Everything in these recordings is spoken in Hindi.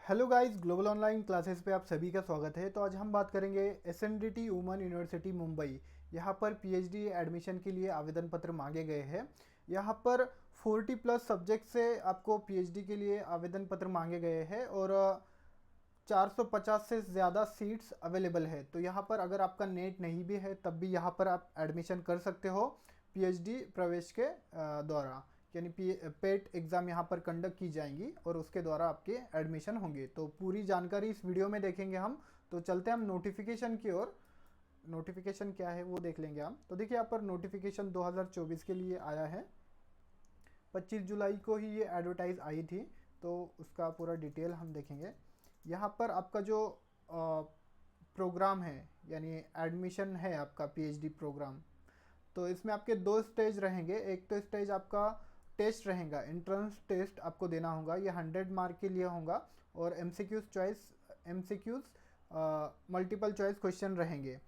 Hello guys, global online classes पे आप सभी का स्वागत है। तो आज हम बात करेंगे एसएनडीटी वुमेन यूनिवर्सिटी मुंबई। यहाँ पर पीएचडी एडमिशन के लिए आवेदन पत्र मांगे गए हैं। यहाँ पर 40 प्लस सब्जेक्ट से आपको पीएचडी के लिए आवेदन पत्र मांगे गए हैं और 450 से ज़्यादा सीट्स अवेलेबल है। तो यहाँ पर अगर आपका नेट नहीं भी है तब भी यहाँ पर आप एडमिशन कर सकते हो पीएचडी प्रवेश के द्वारा। यानी पेट एग्ज़ाम यहाँ पर कंडक्ट की जाएंगी और उसके द्वारा आपके एडमिशन होंगे। तो पूरी जानकारी इस वीडियो में देखेंगे हम। तो चलते हैं हम नोटिफिकेशन की ओर। नोटिफिकेशन क्या है वो देख लेंगे हम। तो देखिए यहाँ पर नोटिफिकेशन 2024 के लिए आया है। 25 जुलाई को ही ये एडवर्टाइज आई थी। तो उसका पूरा डिटेल हम देखेंगे। यहाँ पर आपका जो प्रोग्राम है यानी एडमिशन है आपका पीएचडी प्रोग्राम, तो इसमें आपके दो स्टेज रहेंगे। एक तो स्टेज आपका टेस्ट रहेगा, एंट्रेंस टेस्ट आपको देना होगा। ये 100 मार्क के लिए होगा और एमसीक्यूज मल्टीपल चॉइस क्वेश्चन रहेंगे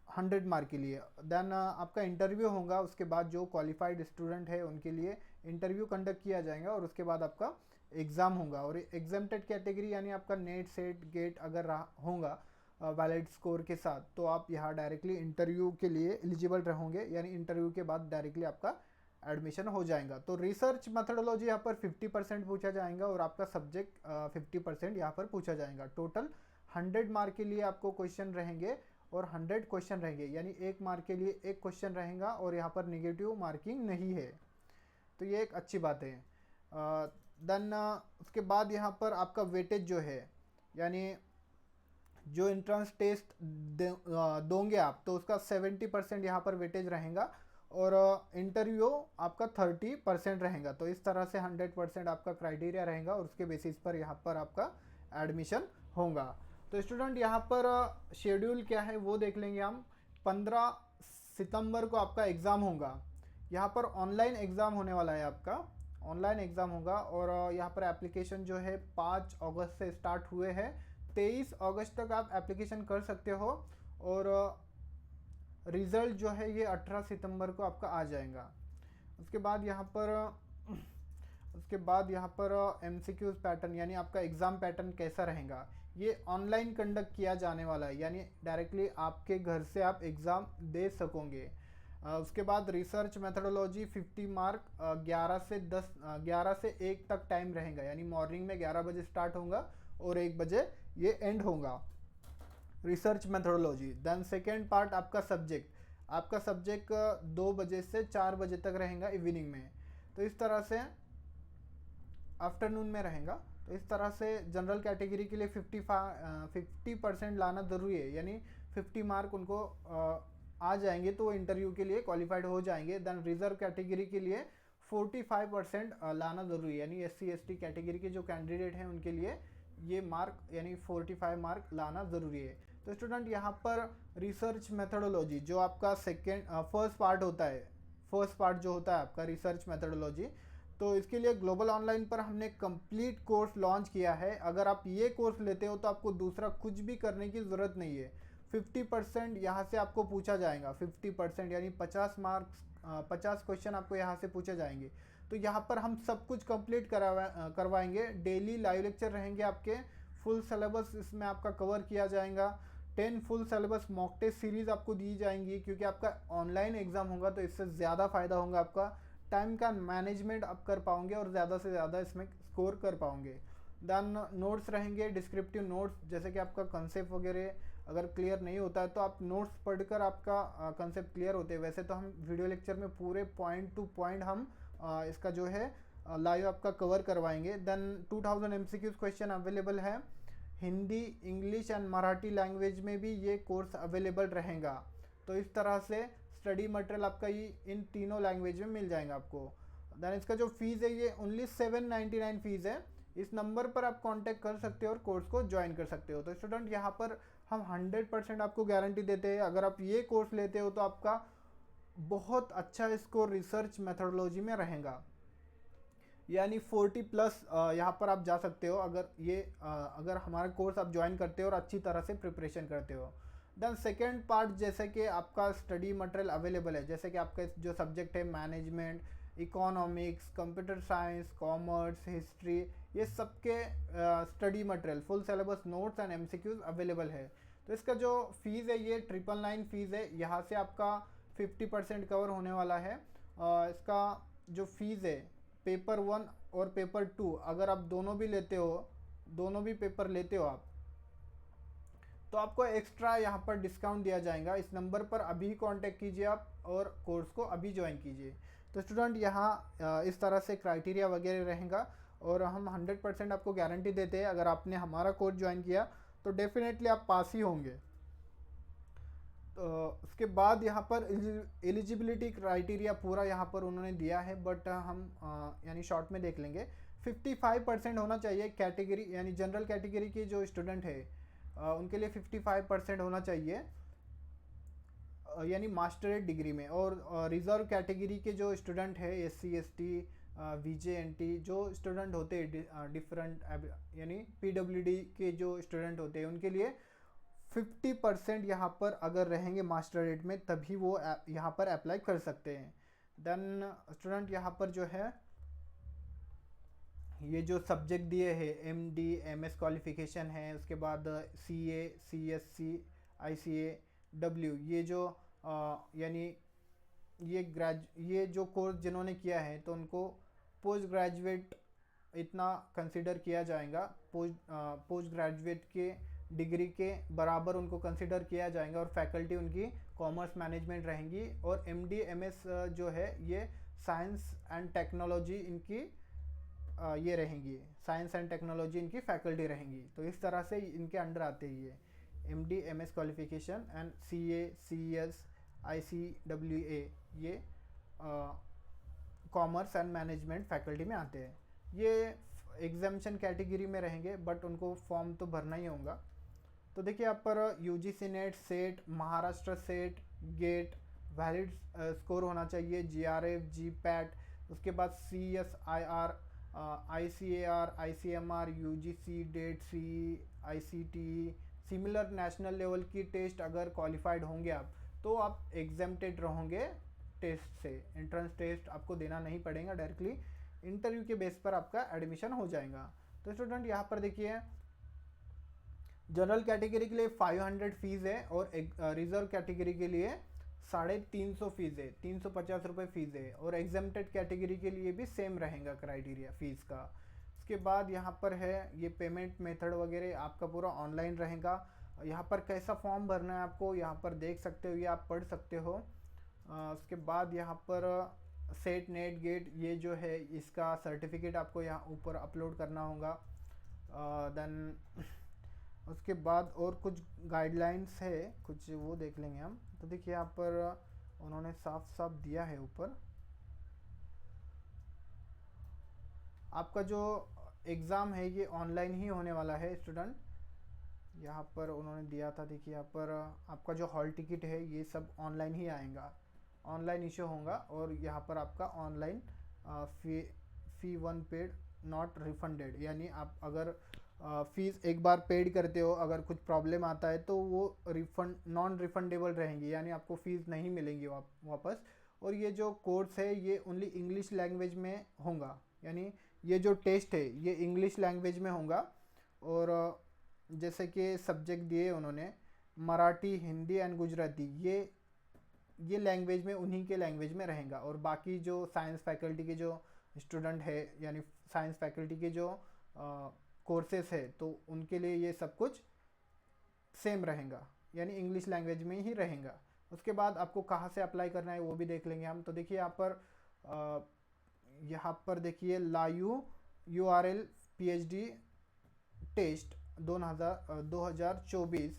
100 मार्क के लिए। देन आपका इंटरव्यू होगा। उसके बाद जो क्वालिफाइड स्टूडेंट है उनके लिए इंटरव्यू कंडक्ट किया जाएगा और उसके बाद आपका एग्ज़ाम होगा। और एग्जाम्प्टेड कैटेगरी यानी आपका नेट सेट गेट अगर होगा वैलिड स्कोर के साथ, तो आप यहाँ डायरेक्टली इंटरव्यू के लिए एलिजिबल रहोगे। यानी इंटरव्यू के बाद डायरेक्टली आपका एडमिशन हो जाएगा। तो रिसर्च मेथडोलॉजी यहाँ पर 50% पूछा जाएगा और आपका सब्जेक्ट 50% यहाँ पर पूछा जाएगा। टोटल 100 मार्क के लिए आपको क्वेश्चन रहेंगे और 100 क्वेश्चन रहेंगे, यानी 1 मार्क के लिए एक क्वेश्चन रहेगा और यहाँ पर निगेटिव मार्किंग नहीं है। तो ये एक अच्छी बात है। देन उसके बाद यहाँ पर आपका वेटेज जो है, यानी जो एंट्रेंस टेस्ट दोगे आप, तो उसका 70% यहाँ पर वेटेज रहेगा और इंटरव्यू आपका 30% रहेगा। तो इस तरह से 100% आपका क्राइटेरिया रहेगा और उसके बेसिस पर यहाँ पर आपका एडमिशन होगा। तो स्टूडेंट यहाँ पर शेड्यूल क्या है वो देख लेंगे हम। 15 सितंबर को आपका एग्ज़ाम होगा। यहाँ पर ऑनलाइन एग्ज़ाम होने वाला है, आपका ऑनलाइन एग्ज़ाम होगा। और यहाँ पर एप्लीकेशन जो है 5 अगस्त से स्टार्ट हुए हैं। 23 अगस्त तक आप एप्लीकेशन कर सकते हो और रिज़ल्ट जो है ये 18 सितंबर को आपका आ जाएगा। उसके बाद यहाँ पर एमसीक्यूज पैटर्न यानी आपका एग्ज़ाम पैटर्न कैसा रहेगा, ये ऑनलाइन कंडक्ट किया जाने वाला है। यानी डायरेक्टली आपके घर से आप एग्ज़ाम दे सकोगे। उसके बाद रिसर्च मेथडोलॉजी 50 मार्क 11 से 1 तक टाइम रहेगा। यानी मॉर्निंग में 11 बजे स्टार्ट होगा और 1 बजे ये एंड होगा research methodology. Then second part आपका सब्जेक्ट 2 बजे से 4 बजे तक रहेगा इवनिंग में। तो इस तरह से आफ्टरनून में रहेगा। तो इस तरह से जनरल कैटेगरी के लिए 50% लाना ज़रूरी है। यानी 50 मार्क उनको आ जाएंगे तो वो इंटरव्यू के लिए क्वालिफाइड हो जाएंगे। देन रिजर्व कैटेगरी के लिए 45% लाना ज़रूरी है। यानी SC ST कैटेगरी के जो कैंडिडेट हैं उनके लिए ये मार्क यानी 45 मार्क लाना ज़रूरी है। तो स्टूडेंट यहाँ पर रिसर्च मेथडोलॉजी जो आपका फर्स्ट पार्ट जो होता है आपका रिसर्च मेथडोलॉजी, तो इसके लिए ग्लोबल ऑनलाइन पर हमने कंप्लीट कोर्स लॉन्च किया है। अगर आप ये कोर्स लेते हो तो आपको दूसरा कुछ भी करने की ज़रूरत नहीं है। 50% यहाँ से आपको पूछा जाएगा। 50% यानी 50 क्वेश्चन आपको यहाँ से पूछे जाएंगे। तो यहाँ पर हम सब कुछ कंप्लीट करवाएंगे। डेली लाइव लेक्चर रहेंगे आपके। फुल सिलेबस इसमें आपका कवर किया जाएगा। 10 full syllabus mock test series आपको दी जाएंगी, क्योंकि आपका ऑनलाइन एग्ज़ाम होगा तो इससे ज़्यादा फ़ायदा होगा। आपका टाइम का मैनेजमेंट आप कर पाओगे और ज़्यादा से ज़्यादा इसमें स्कोर कर पाओगे। देन नोट्स रहेंगे, डिस्क्रिप्टिव नोट्स, जैसे कि आपका कंसेप्ट वगैरह अगर क्लियर नहीं होता है तो आप नोट्स पढ़कर आपका कंसेप्ट क्लियर होते हैं। वैसे तो हम वीडियो लेक्चर में पूरे पॉइंट टू पॉइंट हम इसका जो है लाइव आपका कवर करवाएंगे। देन 2000 MCQs क्वेश्चन अवेलेबल है। Hindi, English and Marathi language में भी ये कोर्स अवेलेबल रहेगा। तो इस तरह से स्टडी मटेरियल आपका ये इन तीनों लैंग्वेज में मिल जाएगा आपको। देन इसका जो फीस है ये ओनली 799 फीस है। इस नंबर पर आप कांटेक्ट कर सकते हो और कोर्स को ज्वाइन कर सकते हो। तो स्टूडेंट यहाँ पर हम 100% आपको गारंटी देते हैं। अगर आप ये कोर्स लेते हो तो आपका बहुत अच्छा स्कोर रिसर्च मेथडोलॉजी में रहेगा। यानी 40 प्लस यहाँ पर आप जा सकते हो अगर हमारा कोर्स आप ज्वाइन करते हो और अच्छी तरह से प्रिपरेशन करते हो। देन सेकेंड पार्ट, जैसे कि आपका स्टडी मटेरियल अवेलेबल है, जैसे कि आपका जो सब्जेक्ट है management, economics, computer science, commerce, history, ये सबके study material, full syllabus notes and MCQs available है। तो इसका जो फीस है ये 999 फीस है, यहाँ से आपका 50% कवर होने वाला है। इसका जो फीस है पेपर 1 और पेपर 2 अगर आप दोनों भी लेते हो, दोनों भी पेपर लेते हो आप, तो आपको एक्स्ट्रा यहाँ पर डिस्काउंट दिया जाएगा। इस नंबर पर अभी कांटेक्ट कीजिए आप और कोर्स को अभी ज्वाइन कीजिए। तो स्टूडेंट यहाँ इस तरह से क्राइटेरिया वगैरह रहेगा और हम 100% आपको गारंटी देते हैं अगर आपने हमारा कोर्स ज्वाइन किया तो डेफिनेटली आप पास ही होंगे। तो उसके बाद यहाँ पर एलिजिबिलिटी क्राइटेरिया पूरा यहाँ पर उन्होंने दिया है, बट हम यानी शॉर्ट में देख लेंगे। 55% होना चाहिए कैटेगरी, यानी जनरल कैटेगरी के जो स्टूडेंट है उनके लिए 55% होना चाहिए, यानी मास्टरेट डिग्री में। और रिजर्व कैटेगरी के जो स्टूडेंट है SC ST VJNT जो स्टूडेंट होते हैं डिफरेंट, यानी PWD के जो स्टूडेंट होते हैं उनके लिए 50% यहाँ पर अगर रहेंगे मास्टरेट में तभी वो यहाँ पर अप्लाई कर सकते हैं। देन स्टूडेंट यहाँ पर जो है ये जो सब्जेक्ट दिए हैं MD MS क्वालिफिकेशन है, उसके बाद CA CSC ICA W, ये जो यानी ये जो कोर्स जिन्होंने किया है तो उनको पोस्ट ग्रेजुएट इतना कंसिडर किया जाएगा, पोस्ट ग्रेजुएट के डिग्री के बराबर उनको कंसिडर किया जाएगा। और फैकल्टी उनकी कॉमर्स मैनेजमेंट रहेंगी और MD MS जो है ये साइंस एंड टेक्नोलॉजी इनकी ये रहेंगी, साइंस एंड टेक्नोलॉजी इनकी फैकल्टी रहेंगी। तो इस तरह से इनके अंडर आते ही ये MD MS qualification and CA CS ICWA ये कॉमर्स एंड मैनेजमेंट फैकल्टी में आते हैं। ये एग्जामिशन कैटेगरी में रहेंगे बट उनको फॉर्म तो भरना ही होगा। तो देखिए यहाँ पर UGC NET, SET, Maharashtra SET, GATE, valid score होना चाहिए, GRF GPAT, उसके बाद CSIR ICAR ICMR UGC डेट C ICT similar national level की टेस्ट अगर क्वालिफाइड होंगे आप तो आप एग्जाम्प्टेड रहोगे टेस्ट से। एंट्रेंस टेस्ट आपको देना नहीं पड़ेगा, डायरेक्टली इंटरव्यू के बेस पर आपका एडमिशन हो जाएगा। तो स्टूडेंट यहाँ पर देखिए जनरल कैटेगरी के लिए 500 फीस है और रिजर्व कैटेगरी के लिए 350 फीस है, 350 रुपये फीस है। और एग्जाम्प्टेड कैटेगरी के लिए भी सेम रहेगा क्राइटेरिया फीस का। उसके बाद यहाँ पर है ये पेमेंट मेथड वगैरह आपका पूरा ऑनलाइन रहेगा। यहाँ पर कैसा फॉर्म भरना है आपको यहाँ पर देख सकते हो, ये आप पढ़ सकते हो। उसके बाद यहाँ पर सेट नेट गेट ये जो है इसका सर्टिफिकेट आपको यहाँ ऊपर अपलोड करना होगा। देन उसके बाद और कुछ गाइडलाइंस है कुछ, वो देख लेंगे हम। तो देखिए यहाँ पर उन्होंने साफ साफ दिया है ऊपर आपका जो एग्ज़ाम है ये ऑनलाइन ही होने वाला है स्टूडेंट। यहाँ पर उन्होंने दिया था, देखिए यहाँ पर आपका जो हॉल टिकट है ये सब ऑनलाइन ही आएगा, ऑनलाइन इशू होगा। और यहाँ पर आपका online fee 1 paid not refunded, यानी आप अगर फीस एक बार पेड करते हो अगर कुछ प्रॉब्लम आता है तो वो नॉन रिफंडेबल रहेंगी, यानी आपको फ़ीस नहीं मिलेंगी वापस। और ये जो कोर्स है ये ओनली इंग्लिश लैंग्वेज में होगा, यानी ये जो टेस्ट है ये इंग्लिश लैंग्वेज में होगा। और जैसे कि सब्जेक्ट दिए उन्होंने मराठी, हिंदी एंड गुजराती, ये लैंग्वेज में उन्हीं के लैंग्वेज में रहेगा। और बाकी जो साइंस फैकल्टी के जो स्टूडेंट है यानी साइंस फैकल्टी के जो कोर्सेस है तो उनके लिए ये सब कुछ सेम रहेगा, यानी इंग्लिश लैंग्वेज में ही रहेगा। उसके बाद आपको कहाँ से अप्लाई करना है वो भी देख लेंगे हम। तो देखिए यहाँ पर देखिए लायू URL PhD test 2024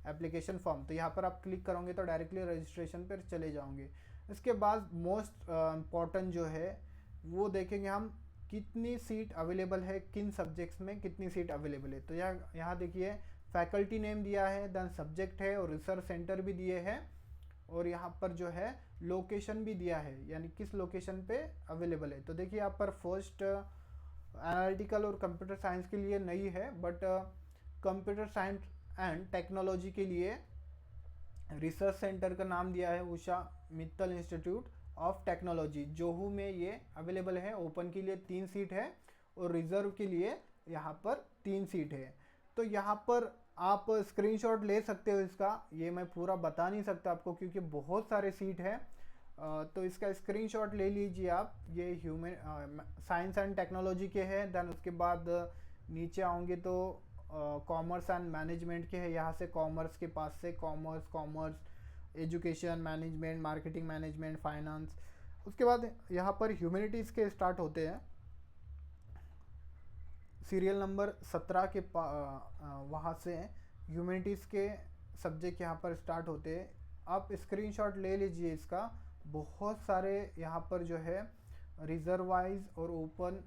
application form, तो यहाँ पर आप क्लिक करोगे तो डायरेक्टली रजिस्ट्रेशन पर चले जाओगे। इसके बाद मोस्ट इम्पॉर्टेंट जो है वो देखेंगे हम कितनी सीट अवेलेबल है, किन सब्जेक्ट्स में कितनी सीट अवेलेबल है। तो यहाँ देखिए फैकल्टी नेम दिया है, देन सब्जेक्ट है और रिसर्च सेंटर भी दिए हैं। और यहाँ पर जो है लोकेशन भी दिया है, यानी किस लोकेशन पे अवेलेबल है। तो देखिए यहाँ पर फर्स्ट एनालिटिकल और कंप्यूटर साइंस के लिए नहीं है, but computer science and technology के लिए रिसर्च सेंटर का नाम दिया है Usha Mittal institute of technology, जोहू में ये अवेलेबल है। ओपन के लिए 3 सीट है और रिजर्व के लिए यहाँ पर 3 सीट है। तो यहाँ पर आप स्क्रीनशॉट ले सकते हो इसका, ये मैं पूरा बता नहीं सकता आपको क्योंकि बहुत सारे सीट है। तो इसका स्क्रीनशॉट ले लीजिए आप। ये ह्यूमन साइंस एंड टेक्नोलॉजी के हैं। देन उसके बाद नीचे आओगे तो कॉमर्स एंड मैनेजमेंट के हैं। यहाँ से कॉमर्स के पास से commerce education management, marketing management, finance. उसके बाद यहाँ पर ह्यूमैनिटीज़ के स्टार्ट होते हैं सीरियल नंबर 17 के वहाँ से ह्यूमैनिटीज़ के सब्जेक्ट यहाँ पर स्टार्ट होते हैं। आप स्क्रीनशॉट ले लीजिए इसका। बहुत सारे यहाँ पर जो है रिजर्व वाइज और ओपन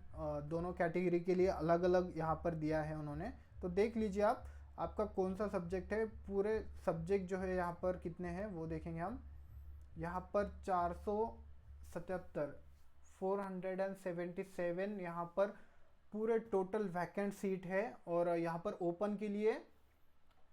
दोनों कैटेगरी के लिए अलग अलग यहाँ पर दिया है उन्होंने। तो देख लीजिए आप, आपका कौन सा सब्जेक्ट है। पूरे सब्जेक्ट जो है यहाँ पर कितने हैं वो देखेंगे हम। यहाँ पर 477 477 यहाँ पर पूरे टोटल वैकेंट सीट है। और यहाँ पर ओपन के लिए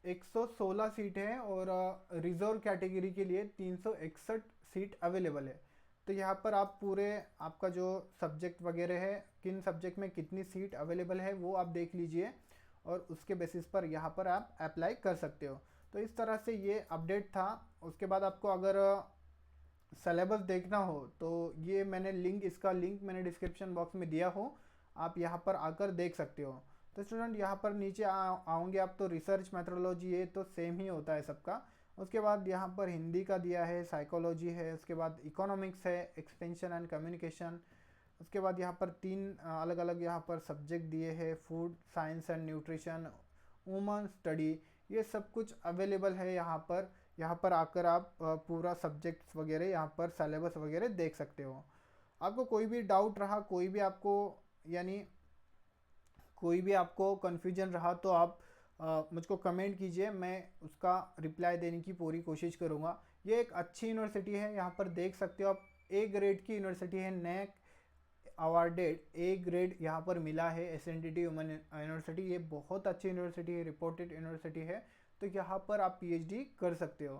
116 सीट है और रिजर्व कैटेगरी के लिए 361 सीट अवेलेबल है। तो यहाँ पर आप पूरे आपका जो सब्जेक्ट वगैरह है, किन सब्जेक्ट में कितनी सीट अवेलेबल है वो आप देख लीजिए और उसके बेसिस पर यहाँ पर आप अप्लाई कर सकते हो। तो इस तरह से ये अपडेट था। उसके बाद आपको अगर सिलेबस देखना हो तो ये मैंने लिंक, इसका लिंक मैंने डिस्क्रिप्शन बॉक्स में दिया हो, आप यहाँ पर आकर देख सकते हो। तो स्टूडेंट यहाँ पर नीचे आओगे आप तो रिसर्च मेथोडोलॉजी ये तो सेम ही होता है सबका। उसके बाद यहाँ पर हिंदी का दिया है, साइकोलॉजी है, उसके बाद इकोनॉमिक्स है, एक्सटेंशन एंड कम्युनिकेशन। उसके बाद यहाँ पर 3 अलग अलग यहाँ पर सब्जेक्ट दिए हैं, food science and nutrition, woman study. ये सब कुछ अवेलेबल है यहाँ पर। यहाँ पर आकर आप पूरा सब्जेक्ट्स वगैरह यहाँ पर सिलेबस वगैरह देख सकते हो। आपको कोई भी डाउट रहा, कोई भी आपको यानी कोई भी आपको कन्फ्यूजन रहा तो आप मुझको कमेंट कीजिए, मैं उसका रिप्लाई देने की पूरी कोशिश करूँगा। ये एक अच्छी यूनिवर्सिटी है, यहाँ पर देख सकते हो आप। ए ग्रेड की यूनिवर्सिटी है, नैक अवार्डेड ए ग्रेड यहाँ पर मिला है एसएनडीटी वुमेन यूनिवर्सिटी। ये बहुत अच्छी यूनिवर्सिटी है, रिपोर्टेड यूनिवर्सिटी है। तो यहाँ पर आप पीएचडी कर सकते हो।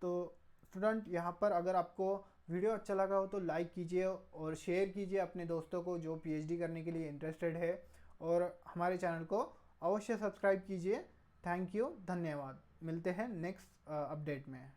तो स्टूडेंट यहाँ पर अगर आपको वीडियो अच्छा लगा हो तो लाइक कीजिए और शेयर कीजिए अपने दोस्तों को जो पीएचडी करने के लिए इंटरेस्टेड है। और हमारे चैनल को अवश्य सब्सक्राइब कीजिए। थैंक यू, धन्यवाद। मिलते हैं नेक्स्ट अपडेट में।